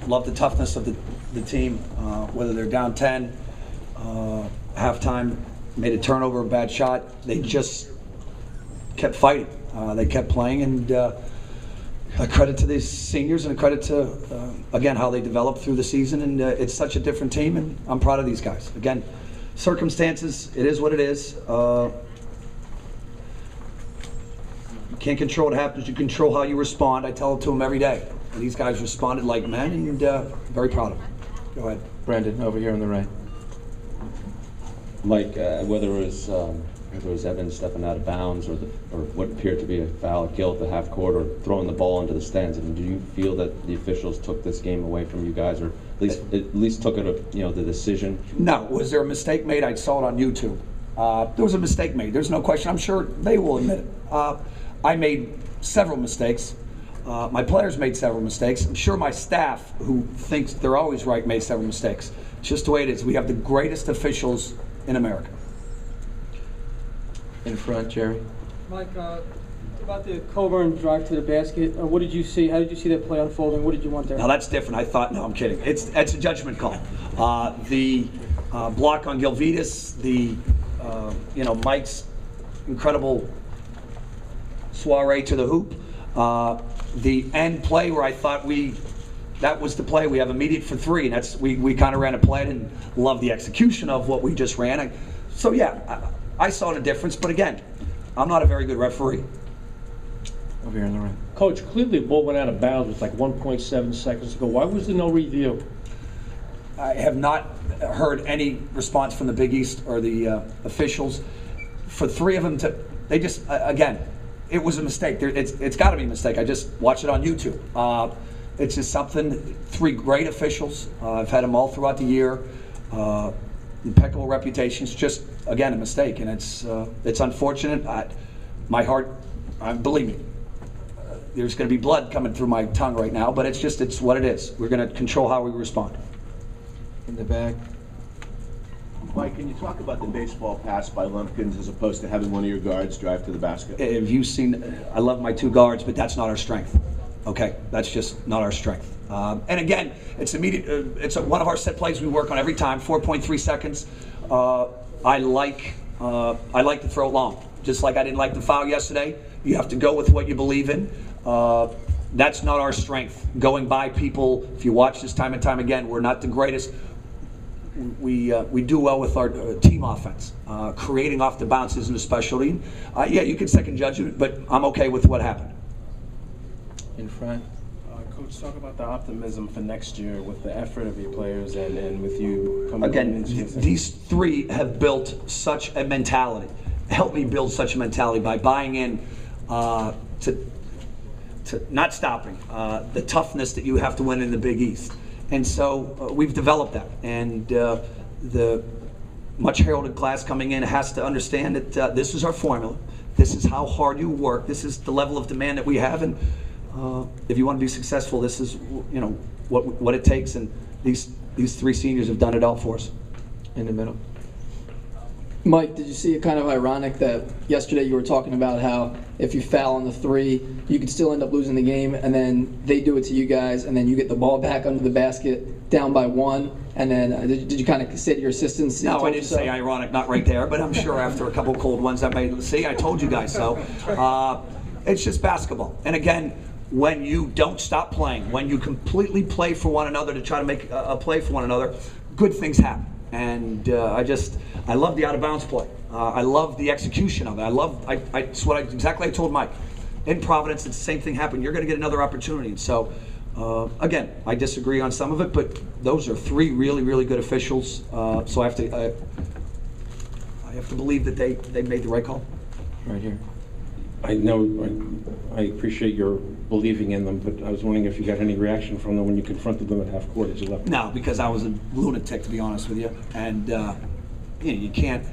love the toughness of the team, whether they're down 10, halftime, made a turnover, a bad shot. They just kept fighting. They kept playing, and a credit to these seniors and a credit to, again, how they developed through the season. And it's such a different team, and I'm proud of these guys. Again, circumstances, it is what it is. You can't control what happens. You control how you respond. I tell it to them every day. And these guys responded like men, and very proud of them. Go ahead. Brandon, over here on the right. Mike, whether it was Evans stepping out of bounds or what appeared to be a foul, a guilt at half court, or throwing the ball into the stands, I mean, do you feel that the officials took this game away from you guys, or at least took it, the decision? No. Was there a mistake made? I saw it on YouTube. There was a mistake made. There's no question. I'm sure they will admit it. I made several mistakes. My players made several mistakes. I'm sure my staff, who thinks they're always right, made several mistakes. It's just the way it is. We have the greatest officials in America. In front, Jerry. Mike, about the Coburn drive to the basket, what did you see? How did you see that play unfolding? What did you want there? Now that's different. I thought, no, I'm kidding. It's a judgment call. The block on Gilvitas, Mike's incredible soiree to the hoop, the end play where I thought that was the play. We have immediate for three, and we kind of ran a play and love the execution of what we just ran. I saw the difference, but again, I'm not a very good referee. Over here on the right. Coach, clearly the ball went out of bounds with like 1.7 seconds to go. Why was there no review? I have not heard any response from the Big East or the officials. For three of them they just, again, it was a mistake. It's got to be a mistake. I just watched it on YouTube. It's just something, three great officials. I've had them all throughout the year. Impeccable reputations, just, again, a mistake. And it's unfortunate. My heart, believe me, there's going to be blood coming through my tongue right now, but it's what it is. We're going to control how we respond. In the back. Mike, can you talk about the baseball pass by Lumpkins as opposed to having one of your guards drive to the basket? Have you seen, I love my two guards, but that's not our strength. Okay, that's just not our strength. And again, it's immediate. It's one of our set plays we work on every time. 4.3 seconds. I like to throw it long, just like I didn't like the foul yesterday. You have to go with what you believe in. That's not our strength. Going by people. If you watch this time and time again, we're not the greatest. We do well with our team offense. Creating off the bounce isn't a specialty. Yeah, you can second judge it, but I'm okay with what happened. In front. Coach, talk about the optimism for next year with the effort of your players and with you coming again. into These three have built such a mentality. Help me build such a mentality by buying in to not stopping, the toughness that you have to win in the Big East. And so we've developed that. And the much heralded class coming in has to understand that this is our formula. This is how hard you work. This is the level of demand that we have. And if you want to be successful, this is what it takes. And these three seniors have done it all for us. In the middle. Mike, did you see it kind of ironic that yesterday you were talking about how if you foul on the three, you could still end up losing the game, and then they do it to you guys, and then you get the ball back under the basket down by one, and then did you kind of say to your assistants? No, I didn't say ironic, not right there, but I'm sure after a couple cold ones I may see. I told you guys so. It's just basketball. And again, when you don't stop playing, when you completely play for one another to try to make a play for one another, good things happen. And I love the out of bounds play. I love the execution of it. It's exactly I told Mike. In Providence, it's the same thing happened. You're going to get another opportunity. And so, again, I disagree on some of it, but those are three really, really good officials. So I have to believe that they made the right call. Right here. I know, I appreciate your believing in them, but I was wondering if you got any reaction from them when you confronted them at half court as you left. No, because I was a lunatic, to be honest with you. And you can't.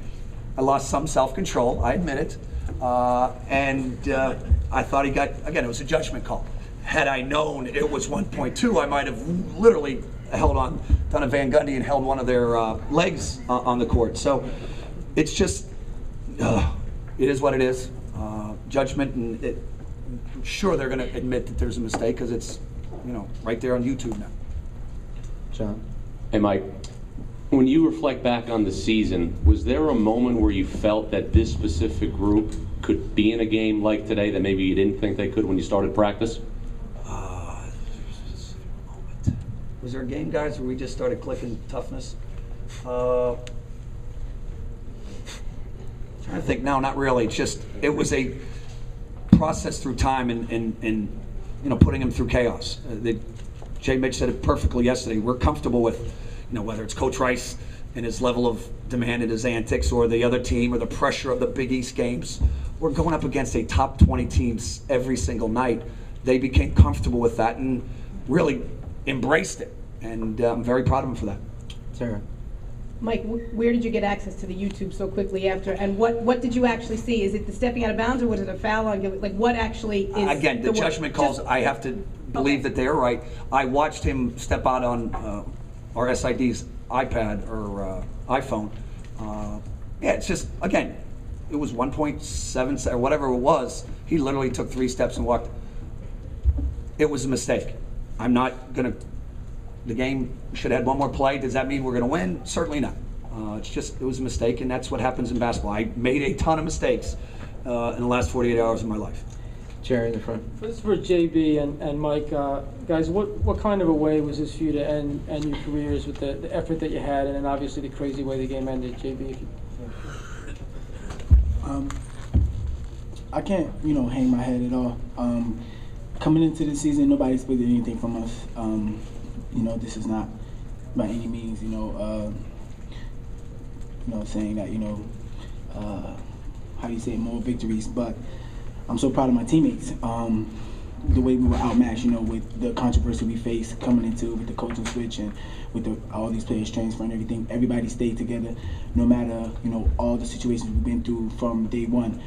I lost some self-control, I admit it. I thought he got, again, it was a judgment call. Had I known it was 1.2, I might have literally done a Van Gundy and held one of their legs on the court. So it's just, it is what it is. Judgment, and sure they're going to admit that there's a mistake because it's, right there on YouTube now. John. Hey, Mike, when you reflect back on the season, was there a moment where you felt that this specific group could be in a game like today that maybe you didn't think they could when you started practice? Was there a game, guys, where we just started clicking toughness? Trying to think. No, not really. It's just, it was a process through time and putting him through chaos. Jay Mitch said it perfectly yesterday. We're comfortable with, whether it's Coach Rice and his level of demand and his antics, or the other team, or the pressure of the Big East games. We're going up against a top 20 teams every single night. They became comfortable with that and really embraced it. And I'm very proud of them for that. Sarah. Mike, where did you get access to the YouTube so quickly after? And what did you actually see? Is it the stepping out of bounds, or was it a foul? Like, what actually is again, the judgment calls, I have to believe that they're right. I watched him step out on our SID's iPad or iPhone. Yeah, it's just, again, it was 1.7 or whatever it was. He literally took 3 steps and walked. It was a mistake. I'm not going to, the game should have had one more play. Does that mean we're going to win? Certainly not. It's just, it was a mistake, and that's what happens in basketball. I made a ton of mistakes in the last 48 hours of my life. Jerry in the front. This is for JB and Mike. Guys, what kind of a way was this for you to end your careers with the effort that you had, and then obviously the crazy way the game ended? JB, if you... I can't, hang my head at all. Coming into the season, nobody expected anything from us. This is not by any means, saying that, how do you say it, more victories. But I'm so proud of my teammates. The way we were outmatched, with the controversy we faced coming into with the coaching switch and with all these players transferring and everything. Everybody stayed together, no matter all the situations we've been through from day one.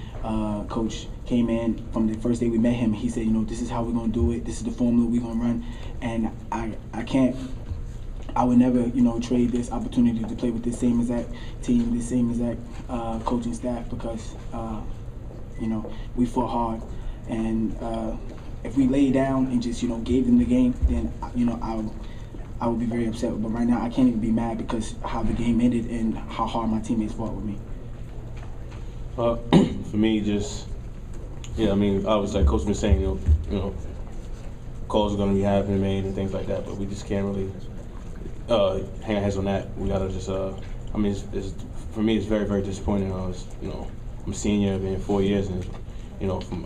Coach came in from the first day we met him. He said, this is how we're gonna do it. This is the formula we're gonna run. And I would never, trade this opportunity to play with this same exact team, this same exact coaching staff, because we fought hard. And if we lay down and just, gave them the game, then, I would be very upset. But right now, I can't even be mad because how the game ended and how hard my teammates fought with me. For me, just, I was like Coach was saying, calls are going to be having made and things like that, but we just can't really hang our heads on that. We got to just, it's, for me, it's very, very disappointing. I'm a senior, been 4 years, and from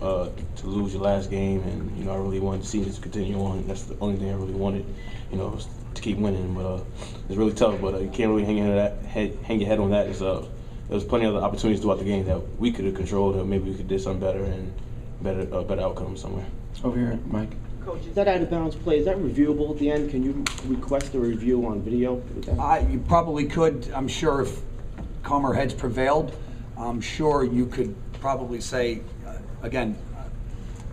to lose your last game, and I really wanted to see this continue on. That's the only thing I really wanted, was to keep winning. But it's really tough. But you can't really hang your head on that. There was plenty of other opportunities throughout the game that we could have controlled, or maybe we could do something better and better outcome somewhere. Over here, Mike. Coach, is that out of bounds play? Is that reviewable at the end? Can you request a review on video? You probably could. I'm sure if calmer heads prevailed, I'm sure you could probably say, again,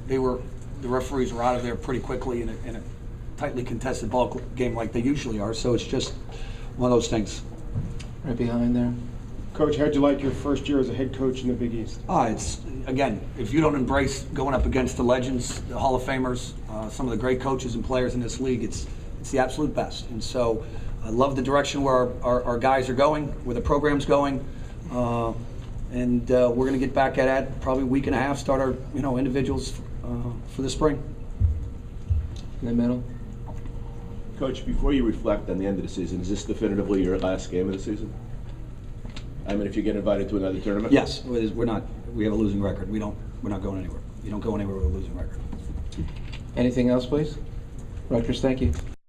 the referees were out of there pretty quickly in a tightly contested ball game like they usually are. So it's just one of those things. Right behind there. Coach, how'd you like your first year as a head coach in the Big East? It's, again, if you don't embrace going up against the legends, the Hall of Famers, some of the great coaches and players in this league, it's the absolute best. And so I love the direction where our guys are going, where the program's going. And we're going to get back at it probably a week and a half, start our individuals for the spring. In the middle. Coach, before you reflect on the end of the season, is this definitively your last game of the season? If you get invited to another tournament? Yes, we're not. We have a losing record. We're not going anywhere. You don't go anywhere with a losing record. Anything else, please? Rutgers, thank you.